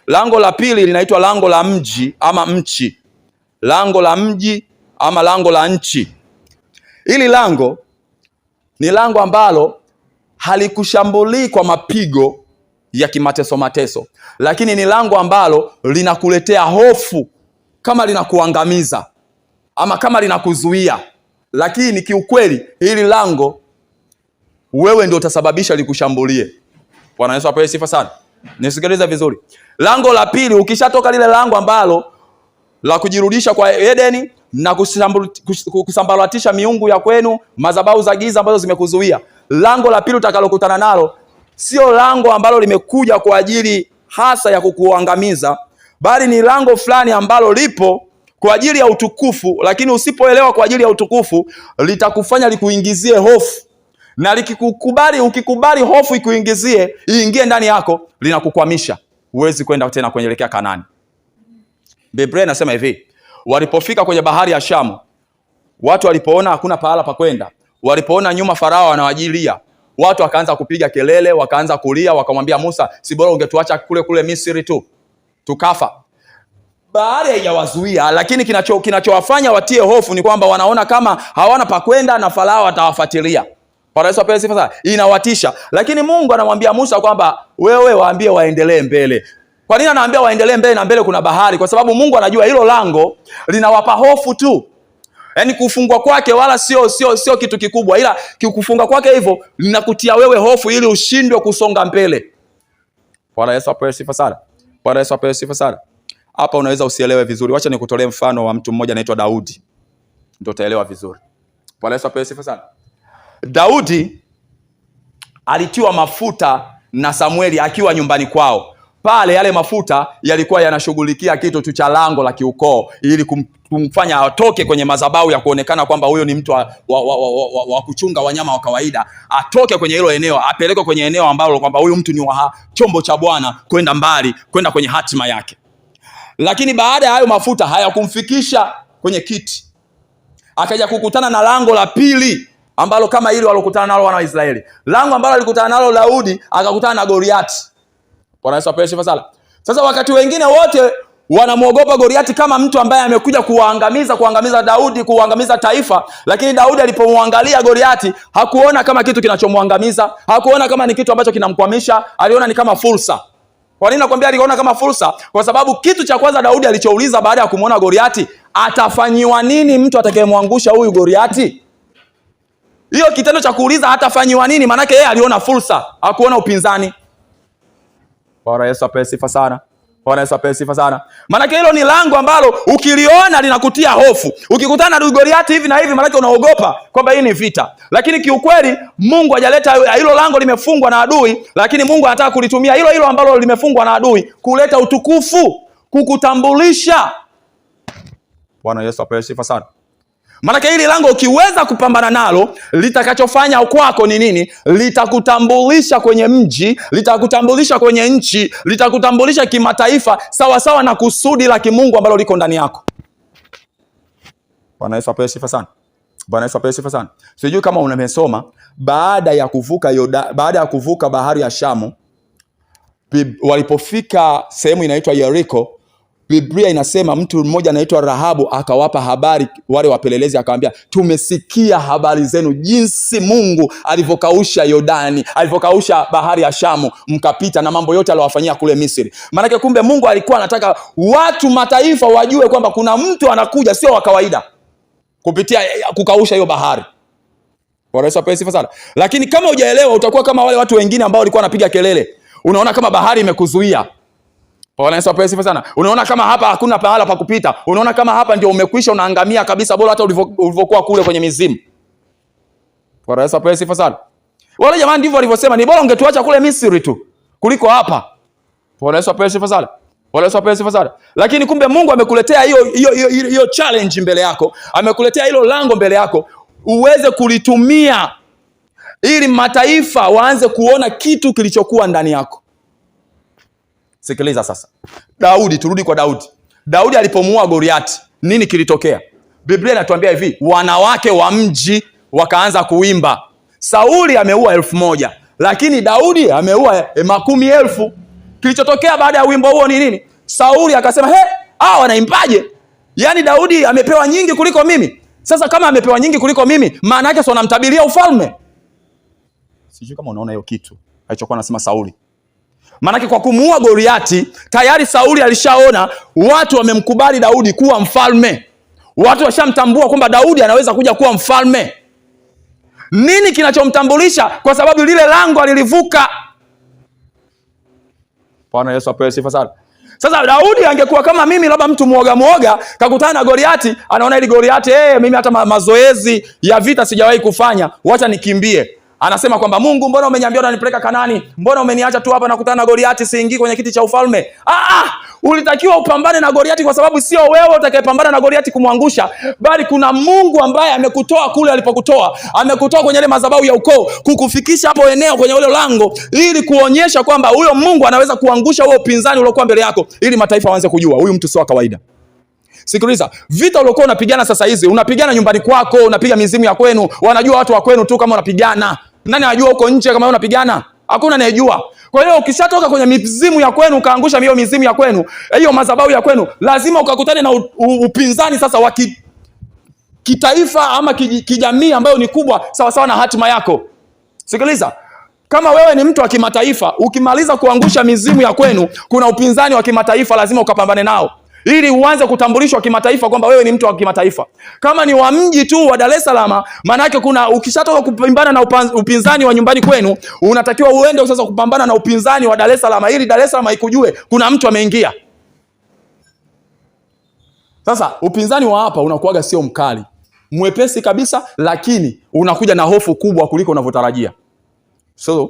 Lango la pili linaitwa lango la mji ama mchi. Lango la mji ama lango la nchi. Hili lango ni lango ambalo halikushambulii kwa mapigo ya kimateso, lakini ni lango ambalo linakuletea hofu kama linakuangamiza ama kama linakuzuia. Lakini kiukweli hili lango wewe ndio utasababisha likushambulie. Bwana Yesu apewe sifa sana. Nisikilize vizuri. Lango la pili, ukishatoka lile lango ambalo la kujirudisha kwa Edeni na kusambaratisha miungu ya kwenu, madhabahu za giza ambazo zimekuzuia, lango la pili utakalokutana nalo sio lango ambalo limekuja kwa ajili hasa ya kukuangamiza, bali ni lango fulani ambalo lipo kwa ajili ya utukufu. Lakini usipoelewa kwa ajili ya utukufu, litakufanya likuingizie hofu, na ukikubali hofu iingie ndani yako, linakukwamisha. Huwezi kwenda tena kuelekea Kanaani. Biblia inasema hivi, walipofika kwenye bahari ya Shamu, watu walipoona hakuna pahala pa kwenda, walipoona nyuma Farao anawajilia, watu wakaanza kupiga kelele, wakaanza kulia, wakamwambia Musa, si bora ungetuacha kule Misri tu tukafa. Bahari haijawazuia, lakini kinachowafanya watie hofu ni kwamba wanaona kama hawana pa kwenda na Farao atawafuatilia. Bwana Yesu apewe sifa sana. Inawatisha. Lakini Mungu anamwambia Musa kwamba wewe waambie waendelee mbele. Kwa nini anaambia waendelee mbele na mbele kuna bahari? Kwa sababu Mungu anajua hilo lango linawapa hofu tu. Yaani kufungwa kwake wala sio kitu kikubwa, ila kufungwa kwake hivyo linakutia wewe hofu ili ushindwe kusonga mbele. Bwana Yesu apewe sifa sana. Bwana Yesu apewe sifa sana. Hapa unaweza usielewe vizuri. Wacha nikutolee mfano wa mtu mmoja anaitwa Daudi. Ndio utaelewa vizuri. Bwana Yesu apewe sifa sana. Daudi alitiwa mafuta na Samueli akiwa nyumbani kwao. Pale yale mafuta yalikuwa yanashughulikia kitu tu cha lango la kiukoo ili kumfanya atoke kwenye madhabahu ya kuonekana kwamba huyo ni mtu wa kuchunga wanyama wa kawaida. Atoke kwenye hilo eneo, apelekwe kwenye eneo ambalo kwamba huyo mtu ni chombo cha Bwana kwenda mbali, kwenda kwenye hatima yake. Lakini baada ya hayo mafuta hayakumfikisha kwenye kiti. Akaja kukutana na lango la pili ambalo kama hilo walokutana nalo wana wa Israeli. Lango ambalo alikutana nalo Daudi, akakutana na Goliati. Bwana Yesu apewe sifa sana. Sasa wakati wengine wote wanamuogopa Goliati kama mtu ambaye amekuja kuangamiza Daudi, kuangamiza taifa, lakini Daudi alipomwangalia Goliati hakuona kama kitu kinachomwangamiza, hakuona kama ni kitu ambacho kinamkwamisha, aliona ni kama fursa. Kwa nini nakwambia aliona kama fursa? Kwa sababu kitu cha kwanza Daudi alichouliza baada ya kumuona Goliati, atafanyiwa nini mtu atakayemwangusha huyu Goliati? Hiyo kitendo cha kuuliza atafanyiwa nini, maana yake yeye aliona fursa, hakuona upinzani. Bwana Yesu apewe sifa sana. Bwana Yesu apewe sifa sana. Maana yake hilo ni lango ambalo ukiliona linakutia hofu. Ukikutana na Goliati hivi na hivi, maana yake unaogopa kwamba hii ni vita. Lakini kiukweli Mungu hajaleta hilo lango limefungwa na adui, lakini Mungu anataka kulitumia hilo ambalo limefungwa na adui kuleta utukufu, kukutambulisha. Bwana Yesu apewe sifa sana. Maana hili lango ukiweza kupambana nalo, litakachofanya kwako ni nini? Litakutambulisha kwenye mji, litakutambulisha kwenye nchi, litakutambulisha kimataifa sawa sawa na kusudi la kimungu ambalo liko ndani yako. Bwana Yesu apewe sifa sana. Bwana Yesu apewe sifa sana. Sijui kama unamesoma baada ya kuvuka bahari ya Shamu, walipofika sehemu inaitwa Yeriko, Biblia inasema mtu mmoja anaitwa Rahabu akawapa habari wale wapelelezi, akamwambia tumesikia habari zenu jinsi Mungu alivyokausha Yordani, alivyokausha bahari ya Shamu mkapita, na mambo yote aliyowafanyia kule Misri. Maana kumbe Mungu alikuwa anataka watu mataifa wajue kwamba kuna mtu anakuja sio wa kawaida kupitia kukausha hiyo bahari. Bwana Yesu apewe sifa sana. Lakini kama hujaelewa utakuwa kama wale watu wengine ambao walikuwa wanapiga kelele. Unaona kama bahari imekuzuia. Bwana Yesu apewe sifa sana. Unaona kama hapa hakuna pahala pa kupita. Unaona kama hapa ndio umekwisha, unaangamia kabisa, bora hata ulivyokuwa kule kwenye mizimu. Bwana Yesu apewe sifa sana. Wale jamani ndivyo walivyosema, ni bora ungetuacha kule Misri tu kuliko hapa. Bwana Yesu apewe sifa sana. Bwana Yesu apewe sifa sana. Lakini kumbe Mungu amekuletea hiyo challenge mbele yako. Amekuletea hilo lango mbele yako uweze kulitumia ili mataifa waanze kuona kitu kilichokuwa ndani yako. Sikiliza sasa. Daudi, turudi kwa Daudi. Daudi alipomuua Goliati, nini kilitokea? Biblia inatuambia hivi, wanawake wa mji wakaanza kuimba. Sauli ameua 1000, lakini Daudi ameua 10,000. Kilichotokea baada ya wimbo huo ni nini? Sauli akasema, hawa wanaimbaje? Yaani Daudi amepewa nyingi kuliko mimi. Sasa kama amepewa nyingi kuliko mimi, maana yake sio namtabiria ufalme. Sijui kama unaona hiyo kitu alichokuwa anasema Sauli. Maana yake kwa kumuua Goliati, tayari Sauli alishaona watu wamemkubali Daudi kuwa mfalme. Watu washamtambua kwamba Daudi anaweza kuja kuwa mfalme. Nini kinachomtambulisha? Kwa sababu lile lango alilivuka. Bwana Yesu apewe sifa sana. Sasa Daudi angekuwa kama mimi, labda mtu muoga kakutana na Goliati, anaona ili Goliati, mimi hata mazoezi ya vita sijawahi kufanya, wacha nikimbie. Anasema kwamba Mungu, mbona umeniambia unanipeleka Kanaani? Mbona umeniacha tu hapa na kukutana na Goliati, siingii kwenye kiti cha ufalme? Ulitakiwa upambane na Goliati, kwa sababu sio wewe utakayepambana na Goliati kumwangusha, bali kuna Mungu ambaye amekutoa kule alipokutoa, amekutoa kwenye ile madhabahu ya ukoo, kukufikisha hapo eneo kwenye ule lango, ili kuonyesha kwamba huyo Mungu anaweza kuangusha huo upinzani uliokuwa mbele yako, ili mataifa waanze kujua huyu mtu sio kawaida. Sikiliza, vita uliokuwa unapigana sasa hizi, unapigana nyumbani kwako, unapiga mizimu ya kwenu, wanajua watu wa kwenu tu kama unapigana. Nani anajua huko nje kama unapigana? Hakuna anayejua. Kwa hiyo ukishatoka kwenye mizimu ya kwenu, ukaangusha hiyo mizimu ya kwenu, hiyo madhabahu ya kwenu, lazima ukakutane na upinzani sasa wa kitaifa ama kijamii ambayo ni kubwa sawa sawa na hatima yako. Sikiliza, kama wewe ni mtu wa kimataifa, ukimaliza kuangusha mizimu ya kwenu, kuna upinzani wa kimataifa lazima ukapambane nao, ili uanze kutambulishwa kimataifa kwamba wewe ni mtu wa kimataifa. Kama ni wa mji tu wa Dar es Salaam, maana yake kuna ukishatoka kupambana na upinzani wa nyumbani kwenu, unatakiwa uende sasa kupambana na upinzani wa Dar es Salaam, ili Dar es Salaam ikujue kuna mtu ameingia. Sasa upinzani wa hapa unakuwaga sio mkali, mwepesi kabisa, lakini unakuja na hofu kubwa kuliko unavyotarajia. So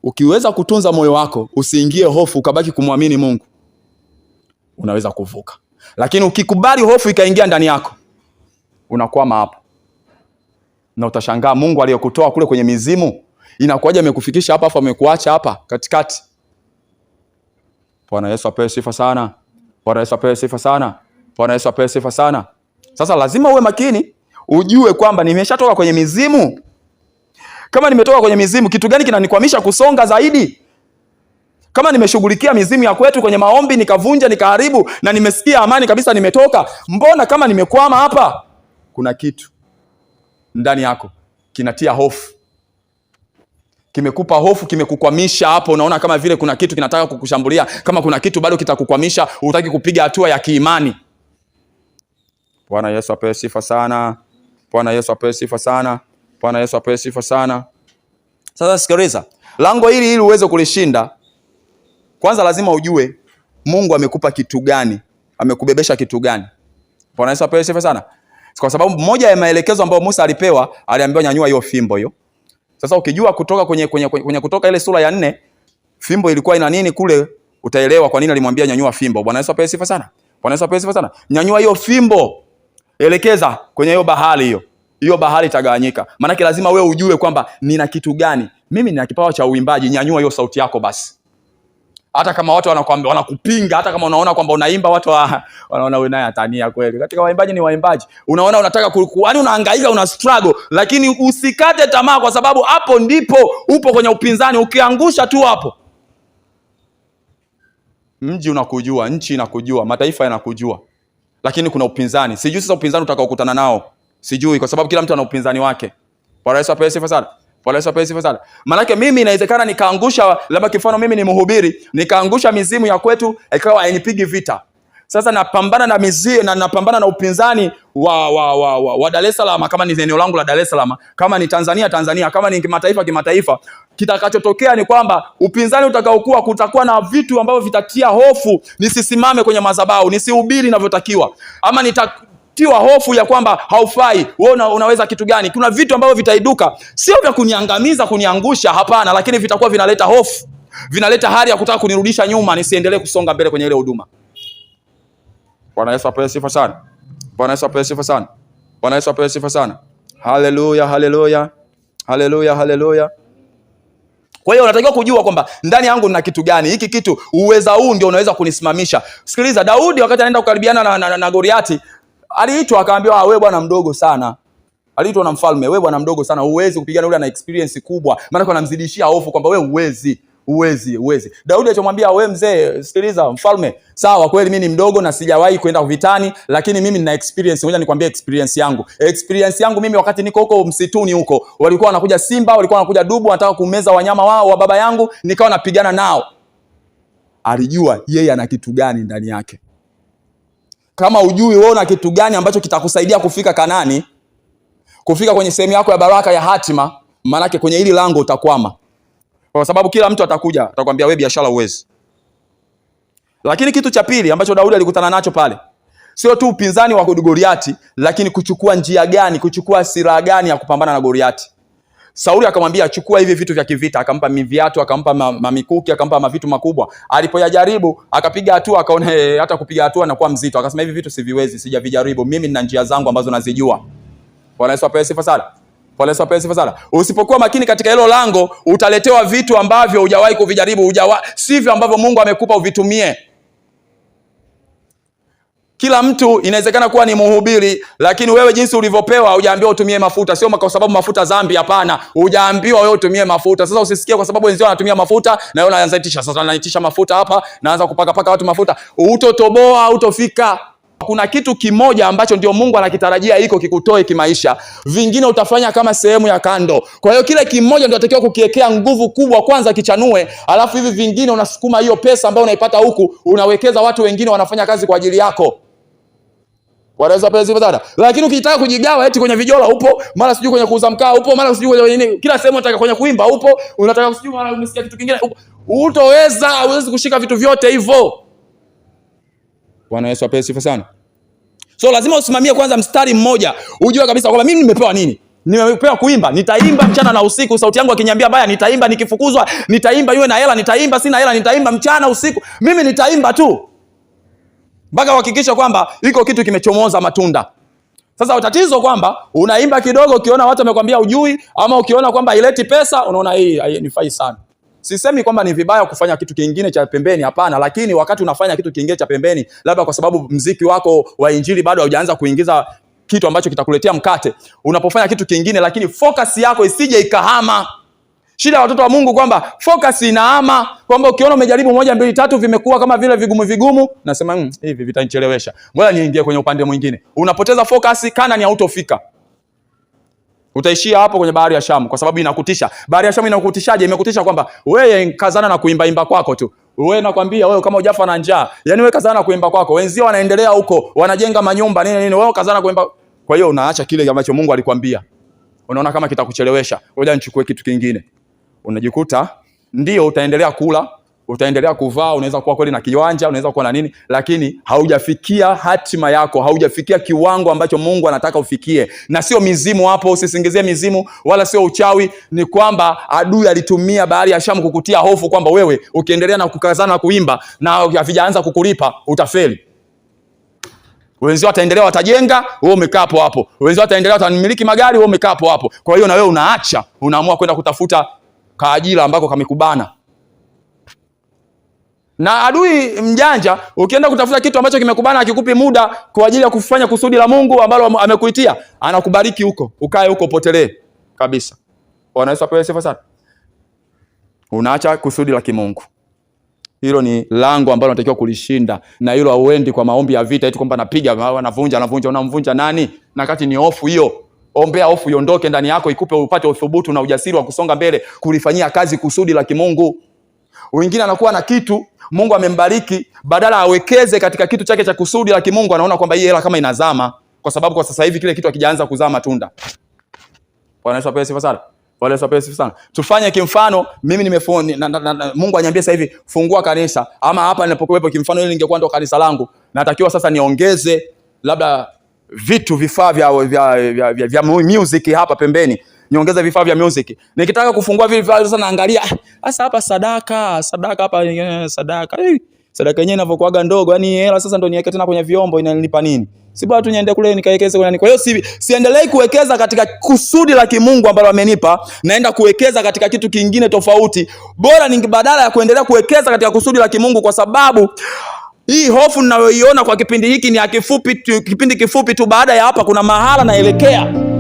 ukiweza kutunza moyo wako, usiingie hofu, ukabaki kumwamini Mungu, unaweza kuvuka. Lakini ukikubali hofu ikaingia ndani yako, unakwama hapa. Na utashangaa Mungu aliyokutoa kule kwenye mizimu, inakuwaje amekufikisha hapa afa amekuacha hapa katikati. Bwana Yesu apewe sifa sana. Bwana Yesu apewe sifa sana. Bwana Yesu apewe sifa sana. Sasa lazima uwe makini, ujue kwamba nimeshatoka kwenye mizimu. Kama nimetoka kwenye mizimu, kitu gani kinanikwamisha kusonga zaidi? Kama nimeshughulikia mizimu ya kwetu kwenye maombi, nikavunja, nikaharibu, na nimesikia amani kabisa, nimetoka, mbona kama nimekwama hapa? Kuna kitu ndani yako kinatia hofu, kimekupa hofu, kimekukwamisha hapo. Unaona kama vile kuna kitu kinataka kukushambulia, kama kuna kitu bado kitakukwamisha, hutaki kupiga hatua ya kiimani. Bwana Yesu apewe sifa sana. Bwana Yesu apewe sifa sana. Bwana Yesu apewe sifa sana. Sasa sikiliza, lango hili ili uweze kulishinda, kwanza lazima ujue Mungu amekupa kitu gani, amekubebesha kitu gani. Bwana Yesu apewe sifa sana. Kwa sababu moja ya maelekezo ambayo Musa alipewa, aliambiwa nyanyua hiyo fimbo hiyo. Sasa ukijua kutoka kwenye Kutoka ile sura ya 4, fimbo ilikuwa ina nini kule, utaelewa kwa nini alimwambia nyanyua fimbo. Bwana Yesu apewe sifa sana. Bwana Yesu apewe sifa sana. Nyanyua hiyo fimbo, elekeza kwenye hiyo bahari hiyo. Hiyo bahari itagawanyika. Maana lazima wewe ujue kwamba nina kitu gani. Mimi nina kipawa cha uimbaji, nyanyua hiyo sauti yako basi. Hata kama watu wanakuambia, wanakupinga, hata kama unaona kwamba unaimba watu wanaona wewe naye atania kweli. Katika waimbaji ni waimbaji. Unaona unataka yaani unahangaika, una struggle, lakini usikate tamaa, kwa sababu hapo ndipo upo kwenye upinzani. Ukiangusha tu hapo, mji unakujua, nchi inakujua, mataifa yanakujua. Lakini kuna upinzani. Sijui sasa upinzani utakaokutana nao. Sijui, kwa sababu kila mtu ana upinzani wake. Bwana Yesu apewe sifa sana. Bwana Yesu apewe sifa sana. Maana mimi inawezekana nikaangusha, labda kifano mimi ni mhubiri, nikaangusha mizimu ya kwetu ikawa hainipigi vita. Sasa napambana na mizimu na napambana na upinzani wa Dar es Salaam, kama ni eneo langu la Dar es Salaam, kama ni Tanzania, kama ni kimataifa. Kitakachotokea ni kwamba upinzani utakaokuwa, kutakuwa na vitu ambavyo vitatia hofu nisisimame kwenye madhabahu, nisihubiri inavyotakiwa, ama tiwa hofu ya kwamba haufai, wewe unaweza kitu gani. Kuna vitu ambavyo vitaiduka, sio vya kuniangamiza, kuniangusha, hapana, lakini vitakuwa vinaleta hofu, vinaleta hali ya kutaka kunirudisha nyuma, nisiendelee kusonga mbele kwenye ile huduma. Bwana Yesu apewe sifa sana. Bwana Yesu apewe sifa sana. Bwana Yesu apewe sifa sana. Haleluya, haleluya. Haleluya, haleluya. Kwa hiyo unatakiwa kujua kwamba ndani yangu nina kitu gani. Hiki kitu, uweza huu ndio unaweza kunisimamisha. Sikiliza, Daudi wakati anaenda kukaribiana na Goliati, aliitwa akaambiwa, wewe bwana mdogo sana. Aliitwa na mfalme, wewe bwana mdogo sana, huwezi kupigana, yule ana experience kubwa. Maana anamzidishia hofu kwamba wewe huwezi. uwezi. Daudi alichomwambia, wewe mzee, sikiliza mfalme, sawa kweli mimi ni mdogo na sijawahi kwenda vitani, lakini mimi nina experience. Ngoja nikwambie experience yangu mimi. Wakati niko huko msituni huko, walikuwa wanakuja simba, walikuwa wanakuja dubu, wanataka kumeza wanyama wao wa baba yangu, nikawa napigana nao. Alijua yeye ana kitu gani ndani yake. Kama ujui wewe una kitu gani ambacho kitakusaidia kufika Kanani, kufika kwenye sehemu yako ya baraka ya hatima, maana kwenye hili lango utakwama. Kwa sababu kila mtu atakuja atakwambia wewe biashara uwezi. Lakini kitu cha pili ambacho Daudi alikutana nacho pale, sio tu upinzani wa Goliati, lakini kuchukua njia gani, kuchukua silaha gani ya kupambana na Goliati. Sauli akamwambia chukua hivi vitu vya kivita, akampa viatu, akampa mamikuki, akampa mavitu makubwa. Alipoyajaribu akapiga hatua, akaona hata kupiga hatua anakuwa mzito. Akasema hivi vitu siviwezi, sijavijaribu. Mimi nina njia zangu ambazo nazijua. Bwana Yesu apewe sifa sana. Bwana Yesu apewe sifa sana. Usipokuwa makini katika hilo lango, utaletewa vitu ambavyo hujawahi kuvijaribu, sivyo ambavyo Mungu amekupa uvitumie. Kila mtu inawezekana kuwa ni mhubiri, lakini wewe jinsi ulivyopewa hujaambiwa utumie mafuta. Sio kwa sababu mafuta dhambi, hapana. Hujaambiwa wewe utumie mafuta. Sasa usisikie kwa sababu wenzao wanatumia mafuta na wewe unaanza itisha. Sasa unaitisha mafuta hapa, naanza kupaka watu mafuta. Utotoboa, utofika. Kuna kitu kimoja ambacho ndio Mungu anakitarajia iko kikutoe kimaisha. Vingine utafanya kama sehemu ya kando. Kwa hiyo kile kimoja ndio unatakiwa kukiwekea nguvu kubwa kwanza kichanue, alafu hivi vingine unasukuma hiyo pesa ambayo unaipata huku, unawekeza watu wengine wanafanya kazi kwa ajili yako. Wanaweza pesa hizo dada. Lakini ukitaka kujigawa eti kwenye vijola upo, mara sijui kwenye kuuza mkaa upo, mara sijui kwenye nini, kila sehemu unataka kwenye kuimba upo, unataka sijui mara umesikia kitu kingine upo. Huwezi kushika vitu vyote hivyo. Bwana Yesu apewe sifa sana. So lazima usimamie kwanza mstari mmoja. Ujue kabisa kwamba mimi nimepewa nini? Nimepewa kuimba. Nitaimba mchana na usiku. Sauti yangu akiniambia baya nitaimba, nikifukuzwa nitaimba, iwe na hela nitaimba, sina hela nitaimba, mchana usiku. Mimi nitaimba tu. Mpaka uhakikisha kwamba iko kitu kimechomoza matunda. Sasa tatizo kwamba unaimba kidogo, ukiona watu wamekwambia ujui, ama ukiona kwamba ileti pesa, unaona hii hainifai sana. Sisemi kwamba ni vibaya kufanya kitu kingine cha pembeni, hapana, lakini wakati unafanya kitu kingine cha pembeni, labda kwa sababu mziki wako wa injili bado haujaanza kuingiza kitu ambacho kitakuletea mkate, unapofanya kitu kingine, lakini focus yako isije ikahama. Shida ya watoto wa Mungu kwamba focus inahama, kwamba ukiona umejaribu 1 2 3 vimekuwa kama vile vigumu, nasema hivi vitanichelewesha, ngoja niingie kwenye upande mwingine. Unapoteza focus, Kanani hautofika. Utaishia hapo kwenye bahari ya Shamu kwa sababu inakutisha. Bahari ya Shamu inakutishaje? Imekutisha kwamba wewe kazana na kuimba kwako tu. Wewe nakwambia wewe kama hujafa na njaa, yani wewe kazana na kuimba kwako. Wenzio wanaendelea huko, wanajenga manyumba nini, wewe kazana na kuimba. Kwa hiyo unaacha kile ambacho Mungu alikwambia. Unaona kama kitakuchelewesha. Ngoja nichukue kitu kingine. Unajikuta ndio utaendelea kula, utaendelea kuvaa, unaweza kuwa kweli na kiwanja, unaweza kuwa na nini, lakini haujafikia hatima yako, haujafikia kiwango ambacho Mungu anataka ufikie. Na sio mizimu hapo, usisingizie mizimu wala sio uchawi, ni kwamba adui alitumia bahari ya Shamu kukutia hofu kwamba wewe ukiendelea na kukazana na kuimba na havijaanza kukulipa utafeli. Wenzao wataendelea watajenga, wewe umekaa hapo hapo. Wenzao wataendelea watamiliki magari, wewe umekaa hapo hapo. Kwa hiyo na wewe unaacha, unaamua kwenda kutafuta kaajira ambako kamekubana. Na adui mjanja, ukienda kutafuta kitu ambacho kimekubana, akikupi muda kwa ajili ya kufanya kusudi la Mungu ambalo amekuitia, anakubariki huko, ukae huko potelee kabisa. Bwana Yesu apewe sifa sana. Unaacha kusudi la kimungu. Hilo ni lango ambalo unatakiwa kulishinda, na hilo hauendi kwa maombi ya vita eti kwamba napiga navunja. Unamvunja nani? Na kati ni hofu hiyo. Ombea hofu iondoke ndani yako, ikupe upate uthubutu na ujasiri wa kusonga mbele, kulifanyia kazi kusudi la kimungu. Wengine anakuwa na kitu Mungu amembariki, badala awekeze katika kitu chake cha kusudi la kimungu, anaona kwamba hii hela kama inazama, kwa sababu kwa sasa hivi kile kitu hakijaanza kuzaa matunda. Bwana Yesu apewe sifa sana. Bwana Yesu apewe sifa sana. Tufanye kimfano, mimi Mungu ananiambia sasa hivi fungua kanisa, ama hapa ninapokuwepo kimfano, ili ningekuwa ndo kanisa langu, natakiwa sasa niongeze labda vifaa vya music hapa pembeni, niongeze vifaa vya music. Nikitaka kufungua vile vifaa sasa naangalia sasa hapa sadaka hapa sadaka yenyewe inavyokuaga ndogo, yani hela sasa ndo niweke tena kwenye vyombo, inanilipa nini? Si bado tu niende kule nikawekeze kwenye nini? Kwa hiyo siendelei kuwekeza katika kusudi la kimungu ambalo amenipa, naenda kuwekeza katika kitu kingine tofauti. Bora ni badala ya kuendelea kuwekeza katika kusudi la kimungu, kwa sababu hii hofu ninayoiona kwa kipindi hiki ni ya kipindi kifupi tu. Baada ya hapa kuna mahala naelekea.